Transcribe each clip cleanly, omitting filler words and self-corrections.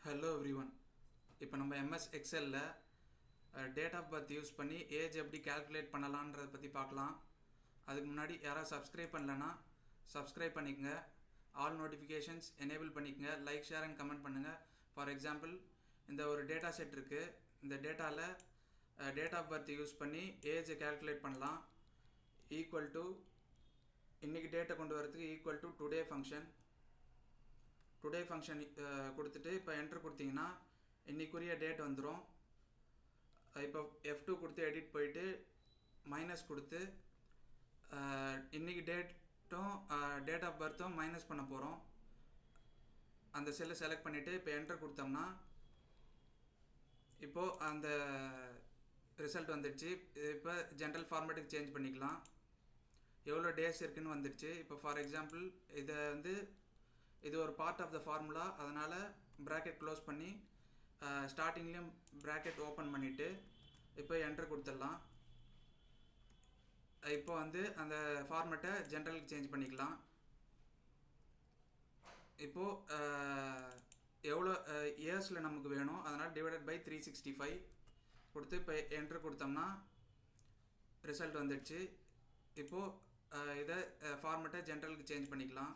Hello everyone. இப்போ நம்ம MS எக்ஸலில் டேட் ஆஃப் பர்த் யூஸ் பண்ணி ஏஜ் எப்படி கால்குலேட் பண்ணலான்றதை பற்றி பார்க்கலாம். அதுக்கு முன்னாடி யாராவது சப்ஸ்கிரைப் பண்ணலன்னா சப்ஸ்கிரைப் பண்ணிக்கங்க, ஆல் நோட்டிஃபிகேஷன்ஸ் எனேபிள் பண்ணிக்கங்க, லைக் ஷேர் அண்ட் கமெண்ட் பண்ணுங்கள். ஃபார் எக்ஸாம்பிள், இந்த ஒரு டேட்டா செட் இருக்குது. இந்த டேட்டாவில் டேட் ஆஃப் பர்த் யூஸ் பண்ணி ஏஜை கால்குலேட் பண்ணலாம். ஈக்குவல் டு இன்றைக்கி டேட்டை கொண்டு வரதுக்கு ஈக்குவல் டு டுடே ஃபங்க்ஷன் கொடுத்துட்டு இப்போ என்ட்ரு கொடுத்தீங்கன்னா இன்றைக்குரிய டேட் வந்துடும். இப்போ F2 கொடுத்து எடிட் போயிட்டு மைனஸ் கொடுத்து இன்றைக்கி டேட்டும் டேட் ஆஃப் பர்த்தும் மைனஸ் பண்ண போகிறோம். அந்த செல்லை செலக்ட் பண்ணிவிட்டு இப்போ என்ட்ரு கொடுத்தோம்னா இப்போது அந்த ரிசல்ட் வந்துடுச்சு. இப்போ ஜென்ரல் ஃபார்மேட்டுக்கு சேஞ்ச் பண்ணிக்கலாம். எவ்வளோ டேஸ் இருக்குதுன்னு வந்துடுச்சு. இப்போ ஃபார் எக்ஸாம்பிள் இது ஒரு பார்ட் ஆஃப் த ஃபார்முலா, அதனால் ப்ராக்கெட் க்ளோஸ் பண்ணி ஸ்டார்டிங்லேயும் ப்ராக்கெட் ஓப்பன் பண்ணிவிட்டு இப்போ என்ட்ரு கொடுத்துடலாம். இப்போ அந்த ஃபார்மேட்டை ஜென்ரலுக்கு சேஞ்ச் பண்ணிக்கலாம். இப்போது எவ்வளோ இயர்ஸில் நமக்கு வேணும், அதனால் டிவைடட் பை 365 கொடுத்து இப்போ என்ட்ரு கொடுத்தோம்னா ரிசல்ட் வந்துடுச்சு. இப்போது இதை ஃபார்மேட்டை ஜென்ரலுக்கு சேஞ்ச் பண்ணிக்கலாம்.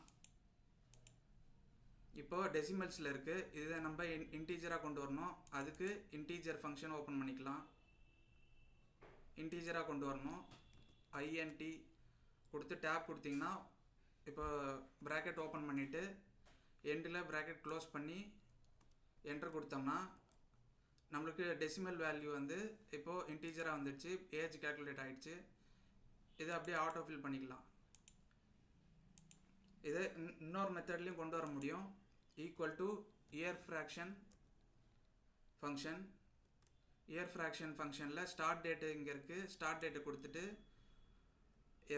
இப்போது டெசிமல்ஸில் இருக்குது. இதை நம்ம இன்டீஜராக கொண்டு வரணும். அதுக்கு இன்டீஜர் ஃபங்க்ஷன் ஓப்பன் பண்ணிக்கலாம். இன்டீஜராக கொண்டு வரணும். INT கொடுத்து டேப் கொடுத்திங்கன்னா இப்போ ப்ராக்கெட் ஓப்பன் பண்ணிவிட்டு எண்டில் ப்ராக்கெட் க்ளோஸ் பண்ணி என்ட்ரு கொடுத்தோம்னா நம்மளுக்கு டெசிமல் வேல்யூ இப்போது இன்டீஜராக வந்துடுச்சு. ஏஜ் கால்குலேட் ஆகிடுச்சு. இதை அப்படியே ஆட்டோ ஃபில் பண்ணிக்கலாம். இதை இன்னொரு மெத்தட்லேயும் கொண்டு வர முடியும். ஈக்குவல் டு இயர் ஃப்ராக்ஷன் ஃபங்க்ஷனில் ஸ்டார்ட் டேட்டு இங்கே இருக்குது. ஸ்டார்ட் டேட்டு கொடுத்துட்டு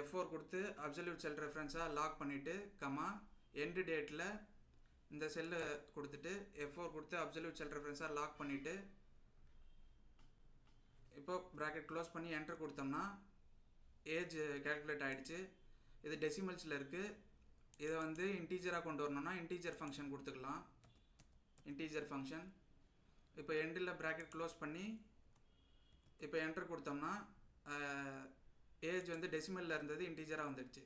F4 கொடுத்து அப்சல்யூட் செல் ரெஃபரன்ஸாக லாக் பண்ணிவிட்டு எண்டு டேட்டில் இந்த செல்லு கொடுத்துட்டு F4 கொடுத்து அப்சல்யூட் செல் ரெஃபரன்ஸாக லாக் பண்ணிவிட்டு இப்போ ப்ராக்கெட் க்ளோஸ் பண்ணி என்ட்ரு கொடுத்தோம்னா ஏஜ் கால்குலேட் ஆகிடுச்சு. இது டெசிமல்ஸில் இருக்குது. இதை இன்டீஜராக கொண்டு வரணும்னா இன்டீஜர் ஃபங்க்ஷன் கொடுத்துக்கலாம். இன்டீஜர் ஃபங்க்ஷன் இப்போ எண்டில் ப்ராக்கெட் க்ளோஸ் பண்ணி இப்போ என்ட்ரு கொடுத்தோம்னா ஏஜ் டெசிமலில் இருந்தது இன்டீஜராக வந்துடுச்சு.